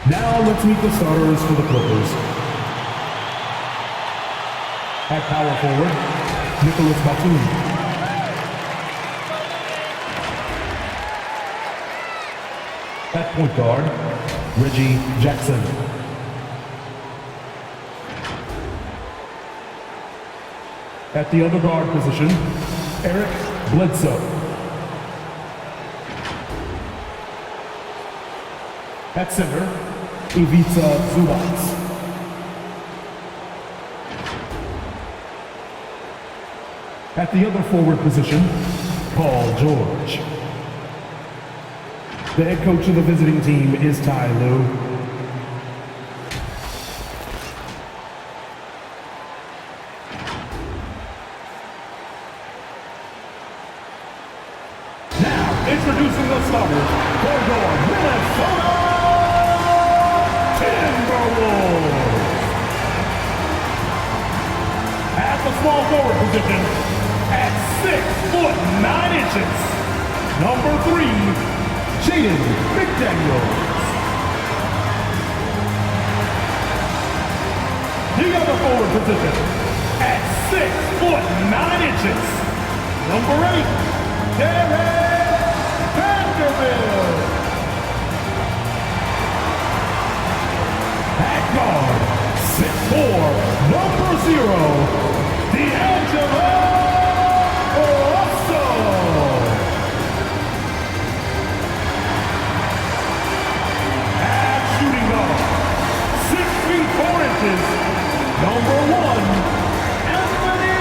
Now let's meet the starters for the Clippers. At power forward, Nicholas Batum. At point guard, Reggie Jackson. At the other guard position, Eric Bledsoe. At center, Ivica Zubac. At the other forward position, Paul George. The head coach of the visiting team is Ty Lue. Now, introducing the starters for your Minnesota Timberwolves. At the small forward position, at 6'9", number 3, Jaden McDaniels. The other forward position, at 6'9", number 8, Derek Vanderbilt. At guard, 6'4", number 0, D'Angelo Russell. At shooting guard, 6 feet 4 inches, number 1, Anthony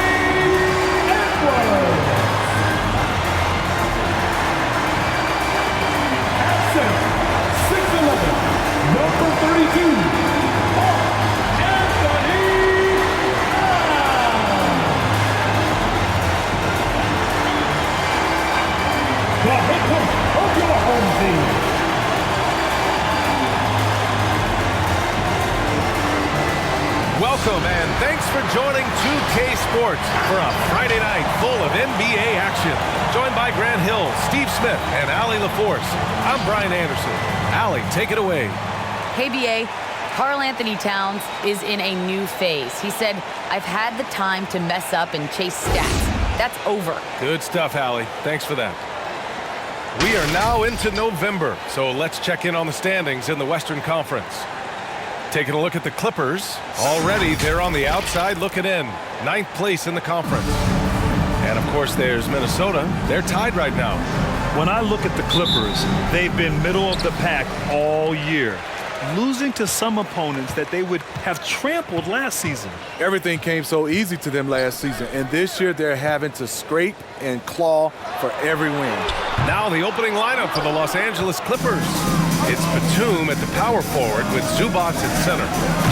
Edwards. At center, 6'11", number 32, Anthony the head coach of your home team. Welcome and thanks for joining 2K Sports for a Friday night full of NBA action. Joined by Grant Hill, Steve Smith, and Allie LaForce. I'm Brian Anderson. Allie, take it away. Hey, BA. Karl Anthony Towns is in a new phase. He said, I've had the time to mess up and chase stats. That's over. Good stuff, Allie. Thanks for that. We are now into November, so let's check in on the standings in the Western Conference. Taking a look at the Clippers. Already, they're on the outside looking in. 9th place in the conference. And, of course, there's Minnesota. They're tied right now. When I look at the Clippers, they've been middle of the pack all year, losing to some opponents that they would have trampled last season. Everything came so easy to them last season, and this year they're having to scrape and claw for every win. Now the opening lineup for the Los Angeles Clippers. It's Batum at the power forward with Zubac at center.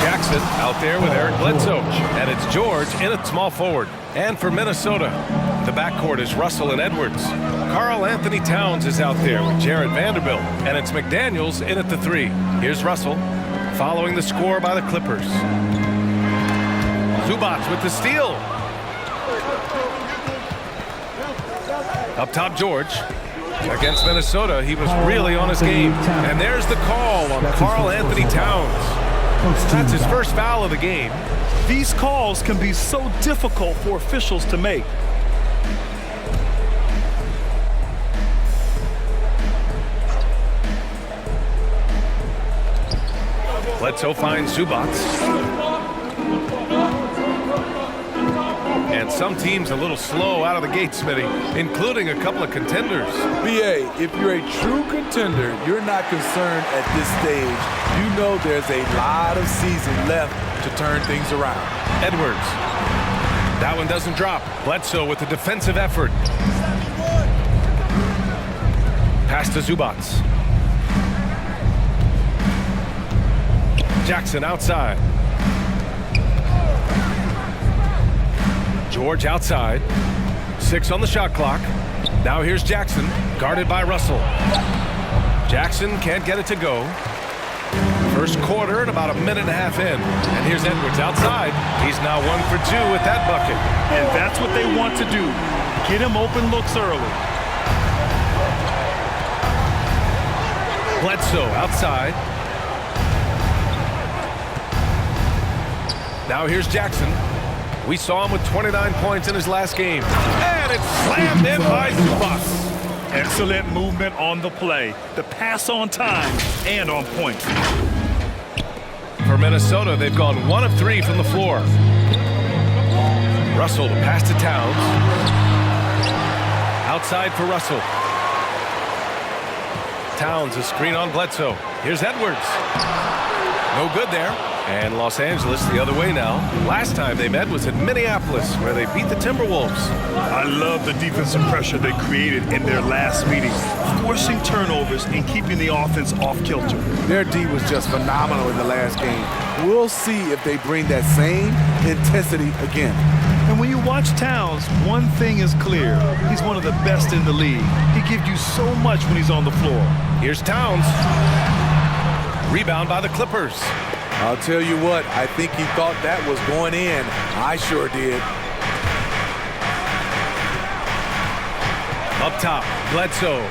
Jackson out there with Eric Bledsoe. And it's George in at small forward. And for Minnesota, the backcourt is Russell and Edwards. Karl Anthony Towns is out there with Jarrett Vanderbilt. And it's McDaniels in at the 3. Here's Russell following the score by the Clippers. Zubac with the steal. Up top, George. Against Minnesota, he was really on his game. And there's the call on Karl Anthony Towns. That's his first foul of the game. These calls can be so difficult for officials to make. Bledsoe finds Zubac. And some teams a little slow out of the gate, Smitty, including a couple of contenders. BA, if you're a true contender, you're not concerned at this stage. You know there's a lot of season left to turn things around. Edwards. That one doesn't drop. Bledsoe with the defensive effort. Pass to Zubac. Jackson outside. George outside. 6 on the shot clock. Now here's Jackson, guarded by Russell. Jackson can't get it to go. First quarter and about a minute and a half in. And here's Edwards outside. He's now 1 for 2 with that bucket. And that's what they want to do. Get him open looks early. Bledsoe outside. Now here's Jackson. We saw him with 29 points in his last game. And it's slammed in by Zubac. Excellent movement on the play. The pass on time and on point. For Minnesota, they've gone 1 of 3 from the floor. Russell to pass to Towns. Outside for Russell. Towns, a screen on Bledsoe. Here's Edwards. No good there. And Los Angeles the other way now. Last time they met was at Minneapolis, where they beat the Timberwolves. I love the defensive pressure they created in their last meeting, forcing turnovers and keeping the offense off kilter. Their D was just phenomenal in the last game. We'll see if they bring that same intensity again. And when you watch Towns, one thing is clear. He's one of the best in the league. He gives you so much when he's on the floor. Here's Towns. Rebound by the Clippers. I'll tell you what, I think he thought that was going in. I sure did. Up top, Bledsoe.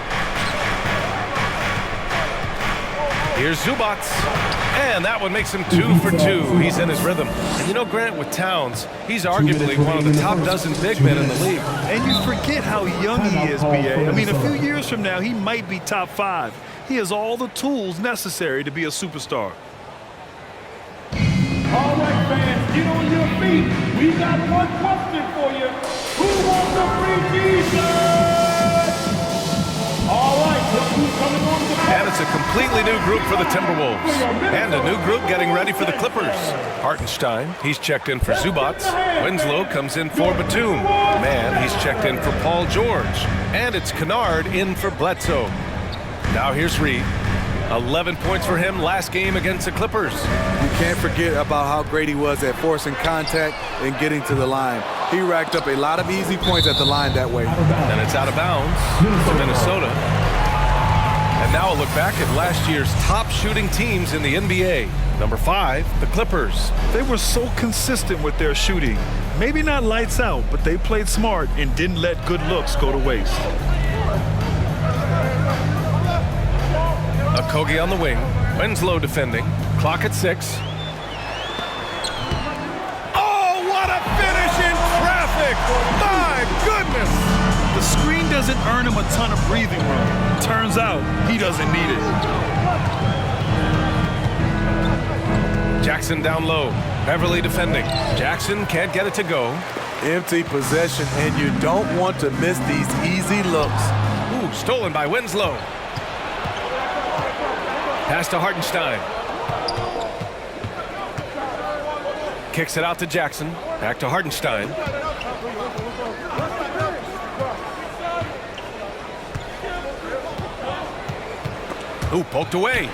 Here's Zubac. And that one makes him 2 for 2. He's in his rhythm. And you know, Grant, with Towns, he's arguably one of the top dozen big men in the league. And you forget how young he is, B.A. I mean, a few years from now, he might be top 5. He has all the tools necessary to be a superstar. All right, fans, get on your feet. We got one question for you. Who wants a free t-shirt? All right, look who's coming on the court. And it's a completely new group for the Timberwolves. And a new group getting ready for the Clippers. Hartenstein, he's checked in for Zubac. Winslow comes in for Batum. Man, he's checked in for Paul George. And it's Kennard in for Bledsoe. Now here's Reed. 11 points for him last game against the Clippers. You can't forget about how great he was at forcing contact and getting to the line. He racked up a lot of easy points at the line that way. And it's out of bounds to Minnesota. And now a look back at last year's top shooting teams in the NBA. Number 5, the Clippers. They were so consistent with their shooting. Maybe not lights out, but they played smart and didn't let good looks go to waste. Okogie on the wing. Winslow defending. Clock at 6. Oh, what a finish in traffic! My goodness! The screen doesn't earn him a ton of breathing room. Turns out he doesn't need it. Jackson down low. Beverly defending. Jackson can't get it to go. Empty possession, and you don't want to miss these easy looks. Ooh, stolen by Winslow. Pass to Hartenstein. Kicks it out to Jackson. Back to Hartenstein. Ooh, poked away.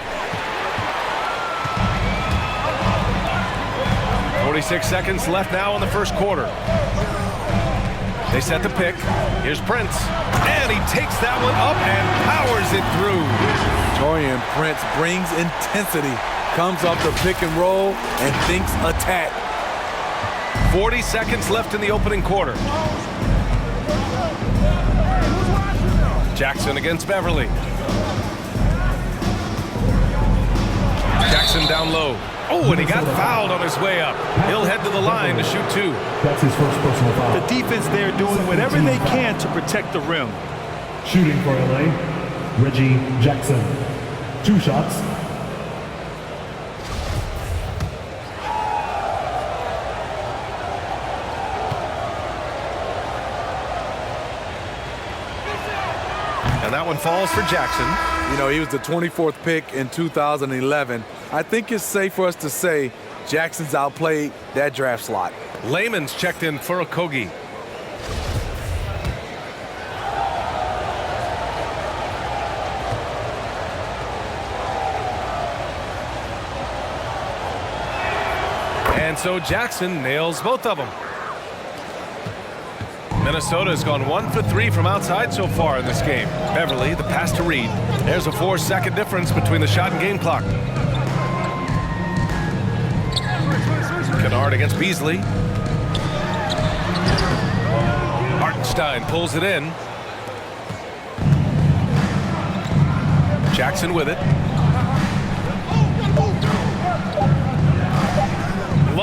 46 seconds left now in the first quarter. They set the pick. Here's Prince. And he takes that one up and powers it through. Taurean Prince brings intensity, comes off the pick and roll, and thinks attack. 40 seconds left in the opening quarter. Jackson against Beverly. Jackson down low. Oh, and he got fouled on his way up. He'll head to the line to shoot 2. That's his first personal foul. The defense there doing whatever they can to protect the rim. Shooting for LA, Reggie Jackson. 2 shots. And that one falls for Jackson. You know, he was the 24th pick in 2011. I think it's safe for us to say Jackson's outplayed that draft slot. Layman's checked in for Okogie. And so Jackson nails both of them. Minnesota has gone 1 for 3 from outside so far in this game. Beverly, the pass to Reed. There's a 4-second difference between the shot and game clock. Kennard against Beasley. Hartenstein pulls it in. Jackson with it.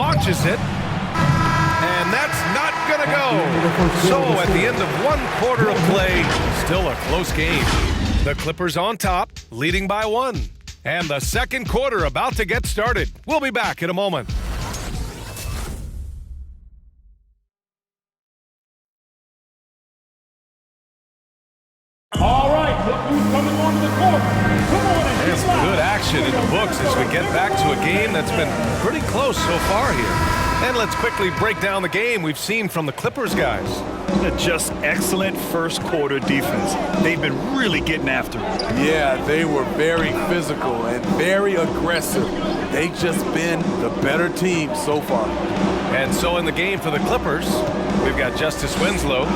launches it. And that's not going to go. So at the end of one quarter of play, still a close game. The Clippers on top, leading by 1. And the second quarter about to get started. We'll be back in a moment. All right, look who's coming onto the court. Come on and There's get loud. good action in the books as we get back to a game that's been pretty close so far here. And let's quickly break down the game we've seen from the Clippers guys. Just excellent first quarter defense. They've been really getting after it. Yeah, they were very physical and very aggressive. They've just been the better team so far. And so in the game for the Clippers, we've got Justice Winslow,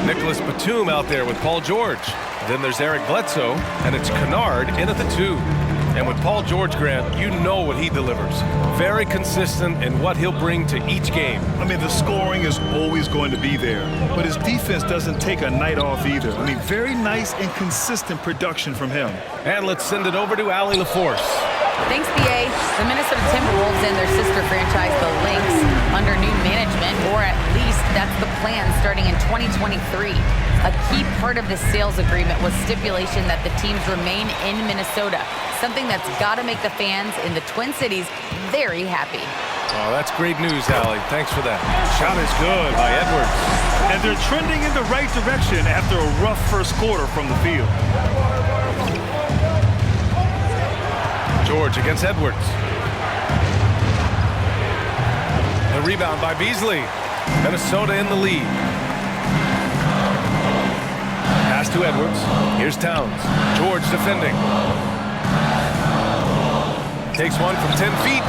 Nicholas Batum out there with Paul George. Then there's Eric Bledsoe, and it's Kennard in at the 2. And with Paul George, Grant, you know what he delivers. Very consistent in what he'll bring to each game. I mean, the scoring is always going to be there, but his defense doesn't take a night off either. I mean, very nice and consistent production from him. And let's send it over to Allie LaForce. Thanks, BA. The Minnesota Timberwolves and their sister franchise, the Lynx, under new management, or at least that's the plan starting in 2023. A key part of this sales agreement was stipulation that the teams remain in Minnesota, something that's got to make the fans in the Twin Cities very happy. Oh, that's great news, Allie. Thanks for that. Shot is good by Edwards. And they're trending in the right direction after a rough first quarter from the field. George against Edwards. The rebound by Beasley. Minnesota in the lead. Pass to Edwards. Here's Towns. George defending. Takes one from 10 feet.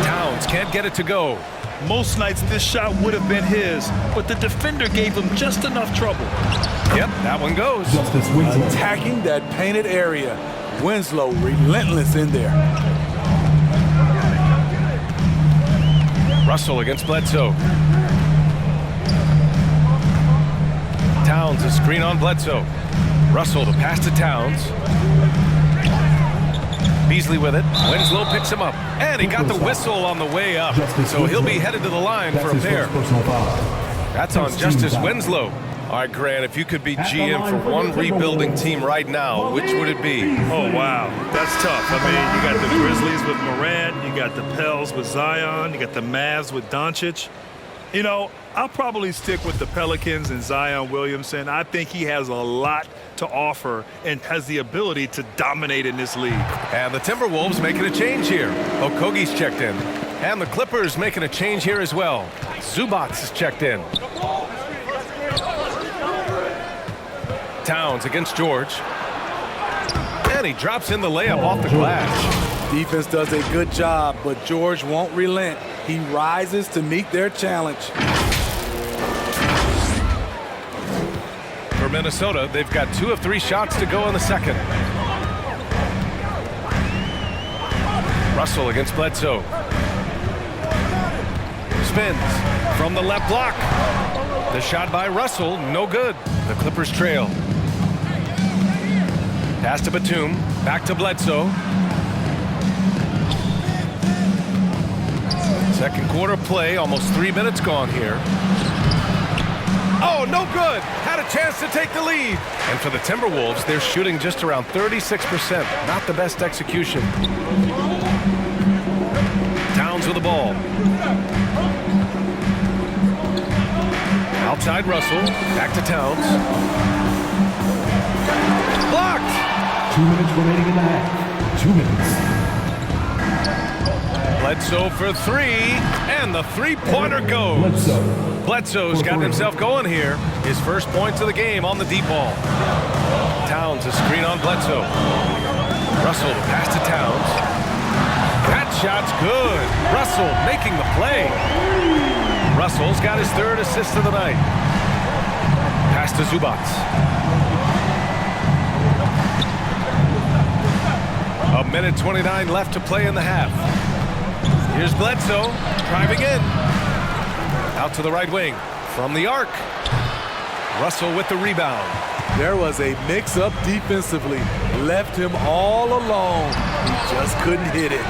Towns can't get it to go. Most nights this shot would have been his, but the defender gave him just enough trouble. Yep, that one goes. Attacking that painted area. Winslow relentless in there. Russell against Bledsoe. Towns, a screen on Bledsoe. Russell, the pass to Towns. Beasley with it. Winslow picks him up. And he got the whistle on the way up. So he'll be headed to the line for a pair. That's on Justice Winslow. All right, Grant, if you could be GM for one rebuilding team right now, which would it be? Oh, wow. That's tough. I mean, you got the Grizzlies with Morant, you got the Pels with Zion, you got the Mavs with Doncic. You know, I'll probably stick with the Pelicans and Zion Williamson. I think he has a lot to offer and has the ability to dominate in this league. And the Timberwolves making a change here. Okogie's checked in. And the Clippers making a change here as well. Zubac is checked in. Towns against George. And he drops in the layup off the glass. Defense does a good job, but George won't relent. He rises to meet their challenge. For Minnesota, they've got 2 of 3 shots to go in the second. Russell against Bledsoe. Spins from the left block. The shot by Russell, no good. The Clippers trail. Pass to Batum, back to Bledsoe. Second quarter play, almost 3 minutes gone here. Oh, no good. Had a chance to take the lead. And for the Timberwolves, they're shooting just around 36%. Not the best execution. Towns with the ball. Outside Russell, back to Towns. Blocked. 2 minutes remaining in the half. 2 minutes. Bledsoe for 3, and the three-pointer goes. Bledsoe's got himself going here. His first points of the game on the deep ball. Towns, a screen on Bledsoe. Russell, the pass to Towns. That shot's good. Russell making the play. Russell's got his 3rd assist of the night. Pass to Zubac. A minute 29 left to play in the half. Here's Bledsoe driving in. Out to the right wing from the arc. Russell with the rebound. There was a mix-up defensively. Left him all alone. He just couldn't hit it.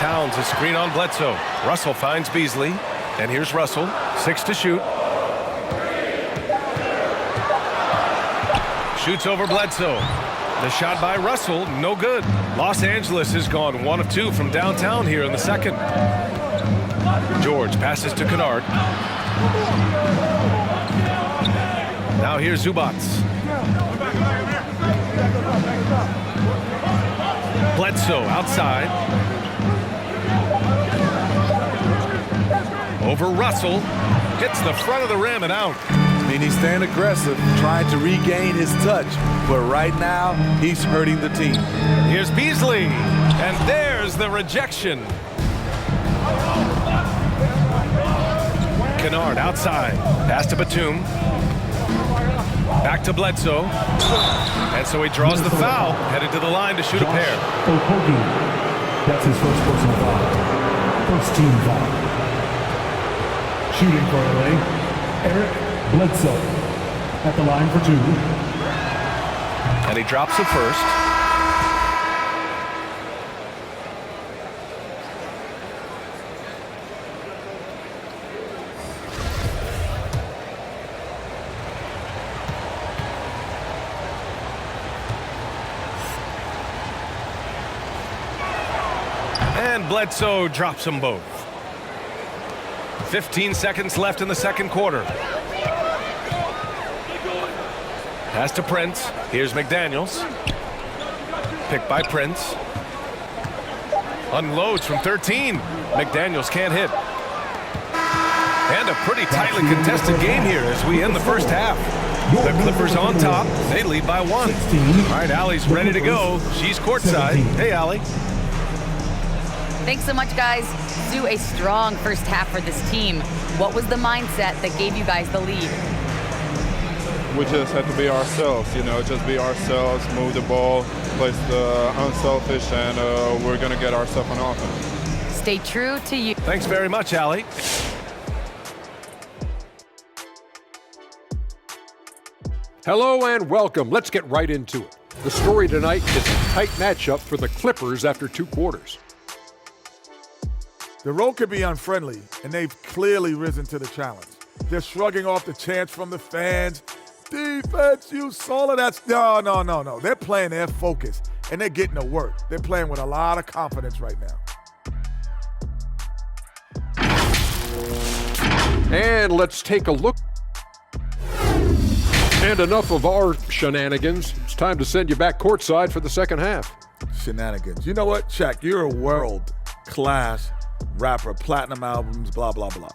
Towns, a screen on Bledsoe. Russell finds Beasley. And here's Russell, 6 to shoot. Shoots over Bledsoe. The shot by Russell, no good. Los Angeles has gone 1 of 2 from downtown here in the second. George passes to Kennard. Now here's Zubac. Bledsoe outside. Over Russell. Hits the front of the rim and out. I mean, he's staying aggressive, trying to regain his touch. But right now, he's hurting the team. Here's Beasley. And there's the rejection. Kennard outside. Pass to Batum. Back to Bledsoe. And so he draws the foul. Headed to the line to shoot a pair. Okogie. That's his first personal foul. First team foul. Shooting for LA, Eric Bledsoe at the line for 2. And he drops it first. And Bledsoe drops them both. 15 seconds left in the second quarter. Pass to Prince. Here's McDaniels. Picked by Prince. Unloads from 13. McDaniels can't hit. And a pretty tightly contested game here as we end the first half. The Clippers on top. They lead by 1. All right, Allie's ready to go. She's courtside. Hey, Allie. Thanks so much, guys. Sue, a strong first half for this team. What was the mindset that gave you guys the lead? We just had to be ourselves, just be ourselves, move the ball, play the unselfish, and we're going to get ourselves on offense. Stay true to you. Thanks very much, Allie. Hello and welcome. Let's get right into it. The story tonight is a tight matchup for the Clippers after 2 quarters. The road could be unfriendly, and they've clearly risen to the challenge. They're shrugging off the chants from the fans. Defense, you solid. That's no. They're playing their focus, and they're getting to work. They're playing with a lot of confidence right now. And let's take a look. And enough of our shenanigans. It's time to send you back courtside for the second half. Shenanigans. You know what, Shaq? You're a world-class rapper, platinum albums, blah, blah, blah.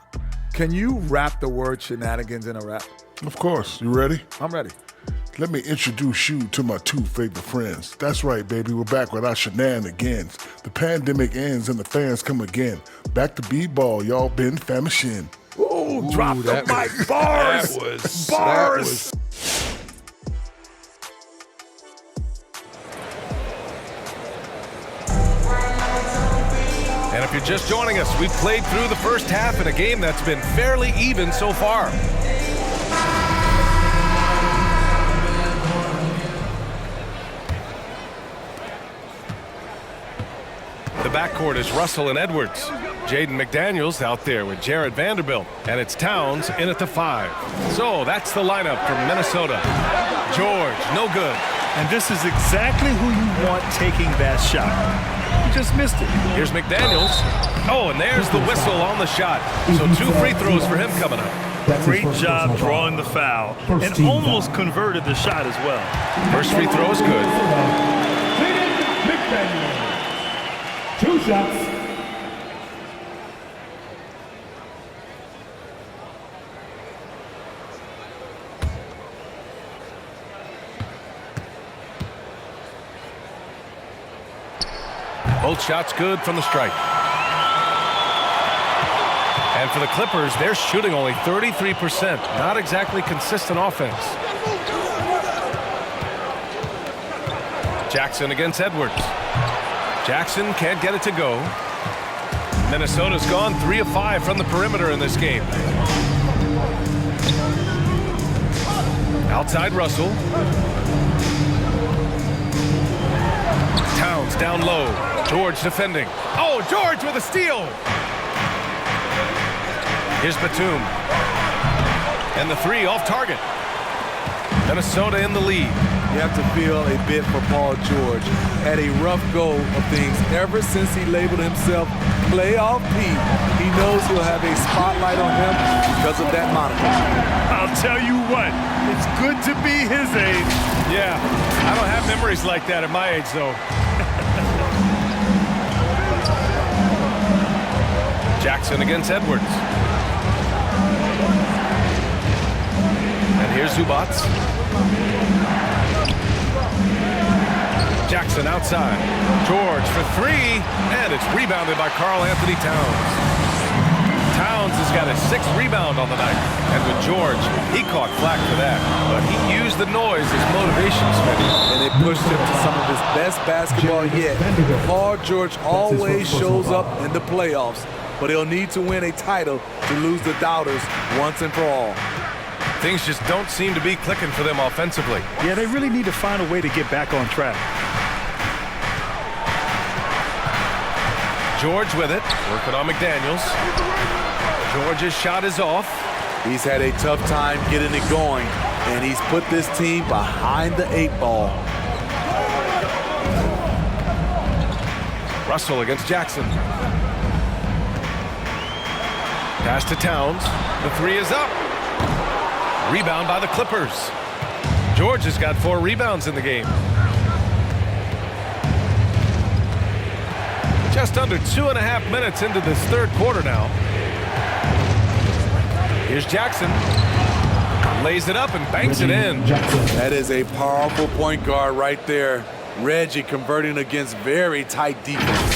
Can you rap the word shenanigans in a rap? Of course. You ready? I'm ready. Let me introduce you to my 2 favorite friends. That's right, baby. We're back with our shenanigans. The pandemic ends and the fans come again. Back to B-ball. Y'all been famishing. Ooh, drop the mic. Bars. Bars. And if you're just joining us, we've played through the first half in a game that's been fairly even so far. The backcourt is Russell and Edwards. Jaden McDaniels out there with Jared Vanderbilt. And it's Towns in at the 5. So that's the lineup from Minnesota. George, no good. And this is exactly who you want taking that shot. He just missed it. Here's McDaniels. Oh, and there's the whistle on the shot. So 2 free throws for him coming up. Great job drawing the foul and almost converted the shot as well. First free throw is good. McDaniel. 2 shots. Both shots good from the stripe. And for the Clippers, they're shooting only 33%. Not exactly consistent offense. Jackson against Edwards. Jackson can't get it to go. Minnesota's gone 3 of 5 from the perimeter in this game. Outside Russell. Towns down low. George defending. Oh, George with a steal. Here's Batum. And the three off target. Minnesota in the lead. You have to feel a bit for Paul George. Had a rough go of things ever since he labeled himself Playoff Pete. He knows he'll have a spotlight on him because of that moniker. I'll tell you what, it's good to be his age. Yeah, I don't have memories like that at my age, though. Jackson against Edwards. And here's Zubac. Jackson outside. George for three, and it's rebounded by Karl-Anthony Towns. Towns has got his 6th rebound on the night, and with George, he caught flack for that, but he used the noise as motivation, Smitty. And it pushed him to some of his best basketball yet. Paul George always shows up in the playoffs, but he'll need to win a title to lose the doubters once and for all. Things just don't seem to be clicking for them offensively. Yeah, they really need to find a way to get back on track. George with it, working on McDaniels. George's shot is off. He's had a tough time getting it going, and he's put this team behind the 8 ball. Russell against Jackson. Pass to Towns. The three is up. Rebound by the Clippers. George has got 4 rebounds in the game. Just under 2.5 minutes into this 3rd quarter now. Here's Jackson. Lays it up and banks it in. That is a powerful point guard right there. Reggie converting against very tight defense.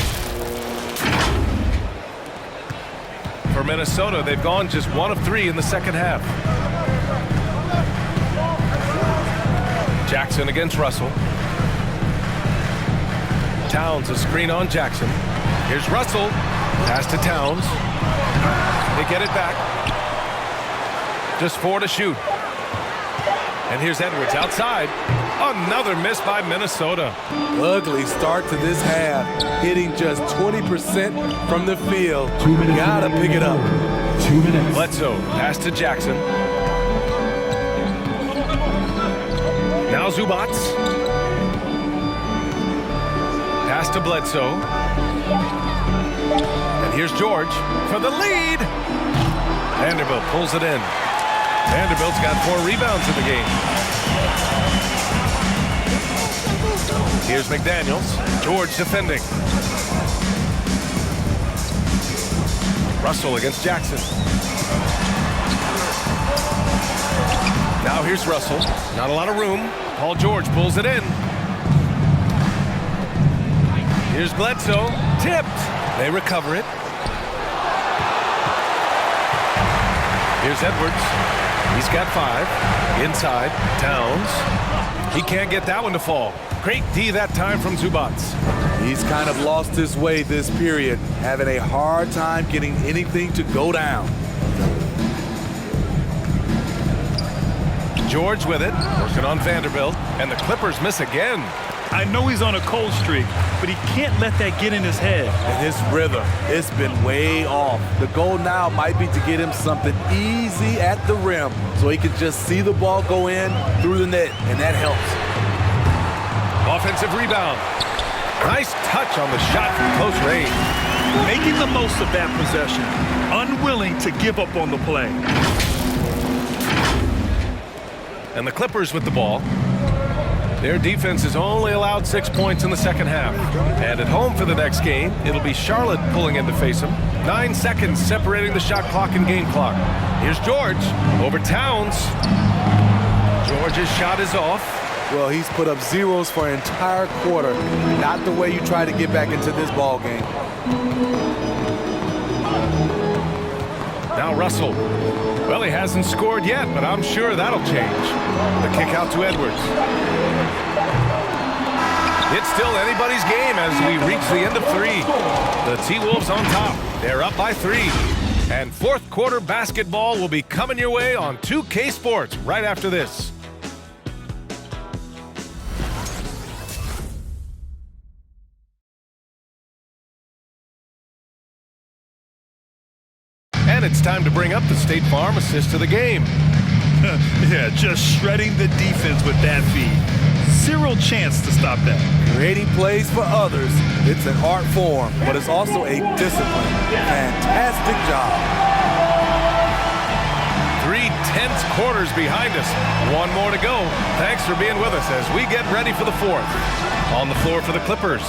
For Minnesota, they've gone just 1 of 3 in the 2nd half. Jackson against Russell. Towns a screen on Jackson. Here's Russell. Pass to Towns. They get it back. Just 4 to shoot. And here's Edwards outside. Another miss by Minnesota. Ugly start to this half. Hitting just 20% from the field. Gotta pick it up. 2 minutes. Bledsoe. Pass to Jackson. Now Zubac. Pass to Bledsoe. And here's George for the lead. Vanderbilt pulls it in. Vanderbilt's got 4 rebounds in the game. Here's McDaniels. George defending. Russell against Jackson. Now here's Russell. Not a lot of room. Paul George pulls it in. Here's Bledsoe. Tipped. They recover it. Here's Edwards. He's got 5. Inside. Towns. He can't get that one to fall. Great D that time from Zubac. He's kind of lost his way this period, having a hard time getting anything to go down. George with it, working on Vanderbilt, and the Clippers miss again. I know he's on a cold streak, but he can't let that get in his head. And his rhythm, it's been way off. The goal now might be to get him something easy at the rim so he can just see the ball go in through the net, and that helps. Offensive rebound. Nice touch on the shot from close range. Making the most of that possession. Unwilling to give up on the play. And the Clippers with the ball. Their defense has only allowed 6 points in the 2nd half. And at home for the next game, it'll be Charlotte pulling in to face them. 9 seconds separating the shot clock and game clock. Here's George over Towns. George's shot is off. Well, he's put up zeros for an entire quarter. Not the way you try to get back into this ball game. Now Russell. Well, he hasn't scored yet, but I'm sure that'll change. The kick out to Edwards. It's still anybody's game as we reach the end of 3. The T-Wolves on top. They're up by 3. And 4th quarter basketball will be coming your way on 2K Sports right after this. And it's time to bring up the State Farm assist of the game. Yeah, just shredding the defense with that feed. Zero chance to stop that. Creating plays for others, it's an art form, but it's also a discipline. Fantastic job. 3 tense quarters behind us. One more to go. Thanks for being with us as we get ready for the fourth. On the floor for the Clippers,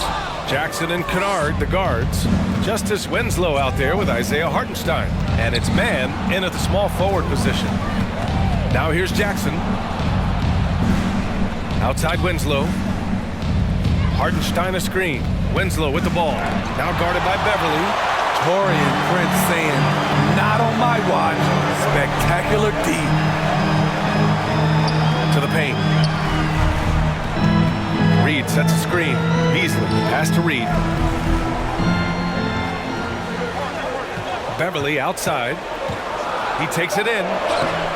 Jackson and Kennard, the guards. Justice Winslow out there with Isaiah Hartenstein. And it's man in at the small forward position. Now here's Jackson. Outside Winslow. Hartenstein a screen. Winslow with the ball. Now guarded by Beverly. Torian Prince saying, not on my watch. Spectacular D. To the paint. Reed sets a screen. Beasley pass to Reed. Beverly outside. He takes it in.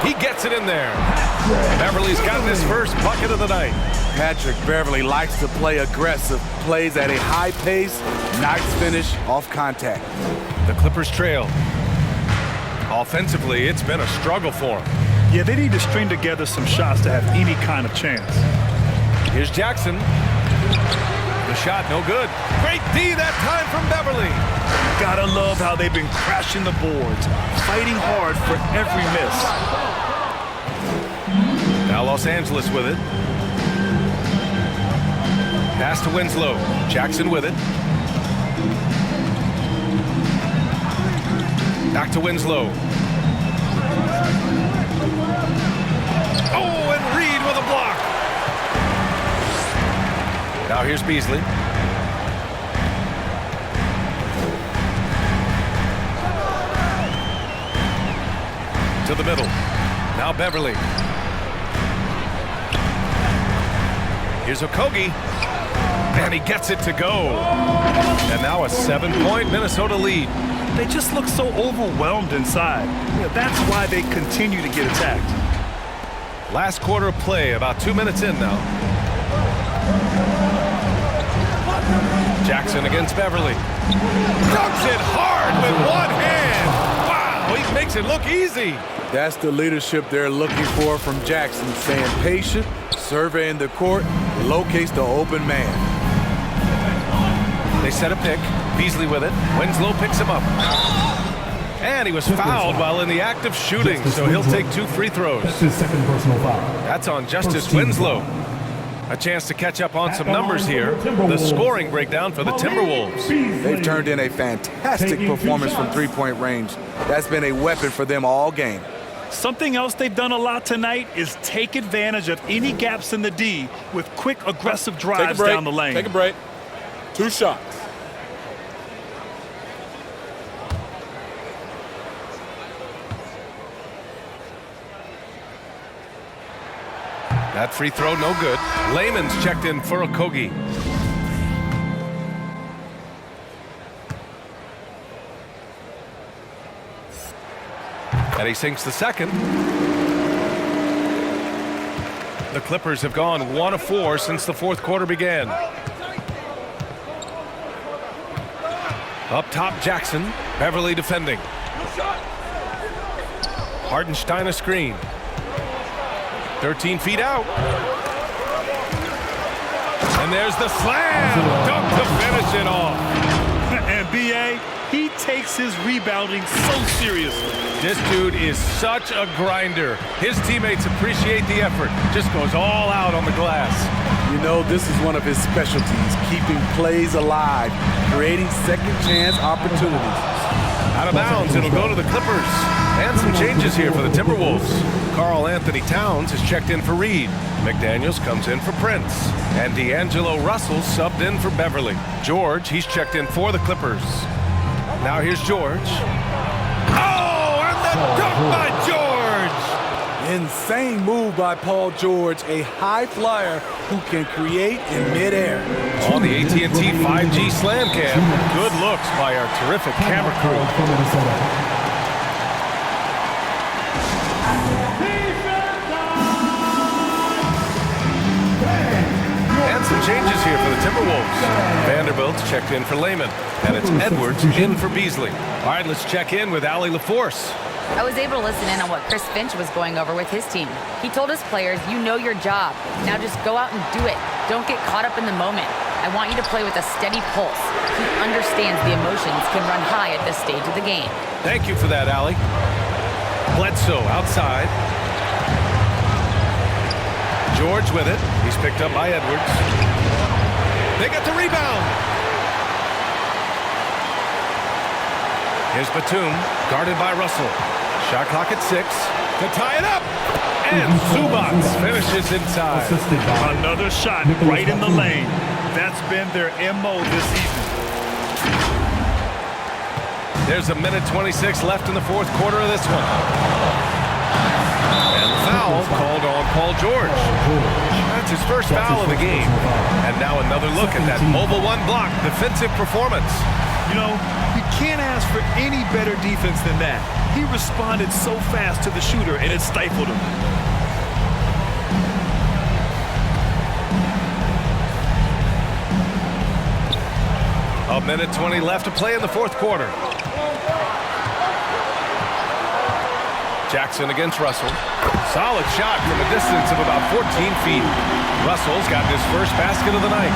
He gets it in there. Beverly's gotten his first bucket of the night. Patrick Beverly likes to play aggressive, plays at a high pace, nice finish off contact. The Clippers trail. Offensively, it's been a struggle for them. Yeah, they need to string together some shots to have any kind of chance. Here's Jackson. The shot, no good. Great D that time from Beverly. Gotta love how they've been crashing the boards, fighting hard for every miss. Now Los Angeles with it. Pass to Winslow. Jackson with it. Back to Winslow. Oh, and Reed with a block. Now here's Beasley. To the middle. Now Beverly. Here's Okogie. And he gets it to go. And now a 7-point Minnesota lead. They just look so overwhelmed inside. Yeah, that's why they continue to get attacked. Last quarter of play, about 2 minutes in now. Jackson against Beverly. Dunks it hard with one hand. Wow, he makes it look easy. That's the leadership they're looking for from Jackson, staying patient, surveying the court, locates the open man. They set a pick. Beasley with it. Winslow picks him up. And he was fouled while in the act of shooting, so he'll take 2 free throws. That's his second personal foul. That's on Justice Winslow. A chance to catch up on some numbers here. The scoring breakdown for the Timberwolves. They've turned in a fantastic performance from three-point range. That's been a weapon for them all game. Something else they've done a lot tonight is take advantage of any gaps in the D with quick, aggressive drives down the lane. Take a break. 2 shots. That free throw, no good. Layman's checked in for Okogie. And he sinks the second. The Clippers have gone 1 of 4 since the fourth quarter began. Up top, Jackson. Beverly defending. Hartenstein a screen. 13 feet out. And there's the slam. Dunk to finish it off. And B.A., he takes his rebounding so seriously. This dude is such a grinder. His teammates appreciate the effort. Just goes all out on the glass. You know, this is one of his specialties, keeping plays alive, creating second chance opportunities. Out of bounds, it'll go to the Clippers. And some changes here for the Timberwolves. Karl Anthony Towns is checked in for Reed. McDaniels comes in for Prince. And D'Angelo Russell subbed in for Beverly. George, he's checked in for the Clippers. Now here's George. Oh, and the dunk by George! Insane move by Paul George, a high flyer who can create in midair. On the AT&T 5G Slam Cam, good looks by our terrific camera crew. changes here for the Timberwolves. Vanderbilt's checked in for Lehman, and it's Edwards in for Beasley. All right, let's check in with Allie LaForce. I was able to listen in on what Chris Finch was going over with his team. He told his players, you know your job. Now just go out and do it. Don't get caught up in the moment. I want you to play with a steady pulse. He understands the emotions can run high at this stage of the game. Thank you for that, Allie. Bledsoe outside. George with it. He's picked up by Edwards. They got the rebound. Here's Batum, guarded by Russell. Shot clock at 6 to tie it up. And Zubac finishes inside. Another shot right in the lane. That's been their MO this season. There's a minute 26 left in the fourth quarter of this one. And the foul called on Paul George. That's his first foul of the game. And now another look at that mobile one block defensive performance. You know, you can't ask for any better defense than that. He responded so fast to the shooter, and it stifled him. A minute 20 left to play in the fourth quarter. Jackson against Russell. Solid shot from a distance of about 14 feet. Russell's got his first basket of the night.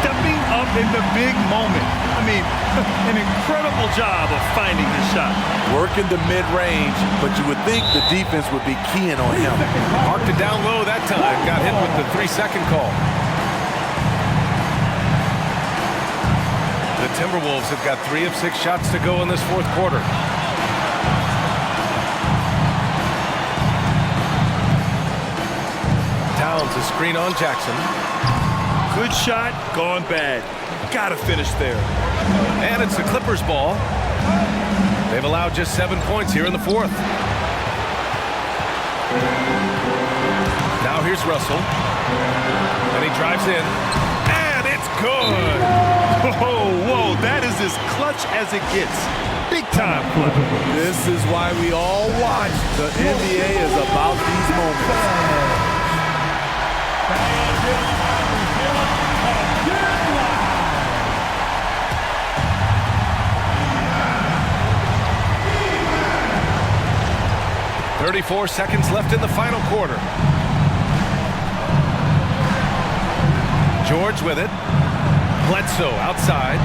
Stepping up in the big moment. I mean, an incredible job of finding his shot. Working the mid-range, but you would think the defense would be keying on him. Marked it down low that time. Got hit with the 3-second call. The Timberwolves have got 3 of 6 shots to go in this fourth quarter. Towns a screen on Jackson. Good shot, gone bad. Gotta finish there. And it's the Clippers' ball. They've allowed just 7 points here in the fourth. Now here's Russell. And he drives in. And it's good. Whoa, that is as clutch as it gets. Big time clutch. This is why we all watch. The NBA is about these moments. 34 seconds left in the final quarter. George with it. Bledsoe outside.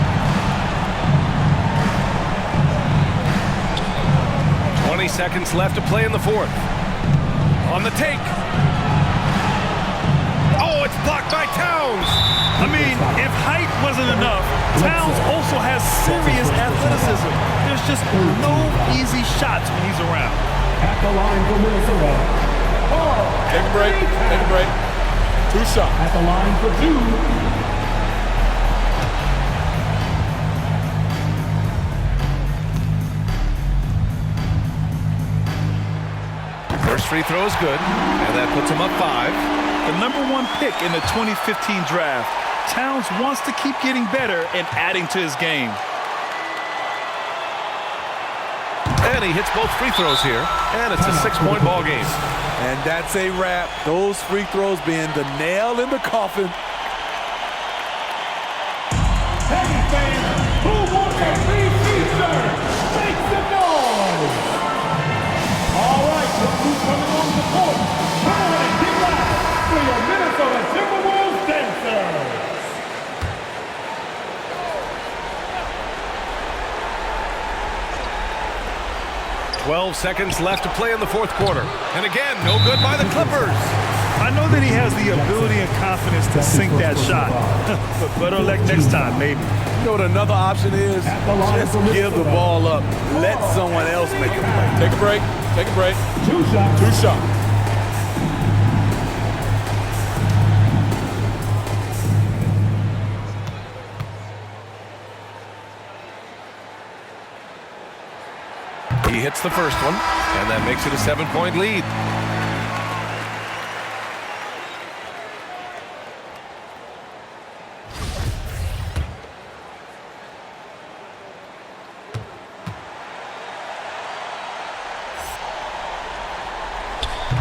20 seconds left to play in the fourth. On the take. Oh, it's blocked by Towns. I mean, if height wasn't enough, Towns also has serious athleticism. There's just no easy shots when he's around. At the line for Minnesota. Take a break. Take a break. 2 shots. At the line for 2. First free throw is good, and that puts him up 5. The #1 pick in the 2015 draft, Towns wants to keep getting better and adding to his game. And he hits both free throws here, and it's a 6-point ball game. And that's a wrap. Those free throws being the nail in the coffin. Hey fans, who wants a free t-shirt? Make some noise! All right, look who's coming on the court. Come on and get loud for your Minnesota Timberwolves dancers. 12 seconds left to play in the fourth quarter. And again, no good by the Clippers. I know that he has the ability and confidence to sink that shot. But better luck next time, maybe. You know what another option is? Just give the ball up. Let someone else make a play. Take a break. Take a break. 2 shots. 2 shots. He hits the first one, and that makes it a 7-point lead.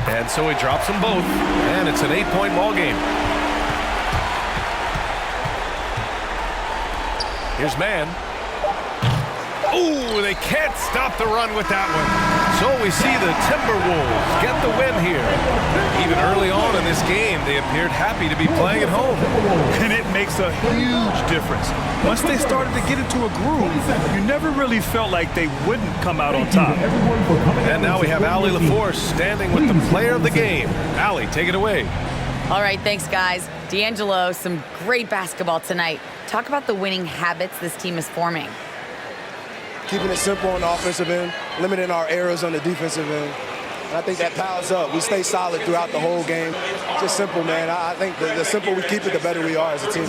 And so he drops them both, and it's an 8-point ball game. Here's man. Ooh, they can't stop the run with that one. So we see the Timberwolves get the win here. Even early on in this game, they appeared happy to be playing at home. And it makes a huge difference. Once they started to get into a groove, you never really felt like they wouldn't come out on top. And now we have Allie LaForce standing with the player of the game. Allie, take it away. All right, thanks, guys. D'Angelo, some great basketball tonight. Talk about the winning habits this team is forming. Keeping it simple on the offensive end, limiting our errors on the defensive end. And I think that piles up. We stay solid throughout the whole game. Just simple, man. I think the simpler we keep it, the better we are as a team.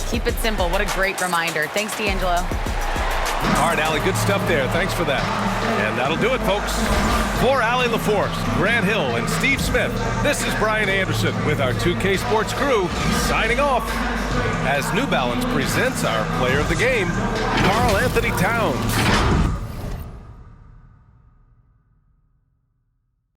Keep it simple. What a great reminder. Thanks, D'Angelo. All right, Allie, good stuff there. Thanks for that. And that'll do it, folks. For Allie LaForce, Grant Hill, and Steve Smith, this is Brian Anderson with our 2K Sports crew signing off as New Balance presents our player of the game, Karl Anthony Towns.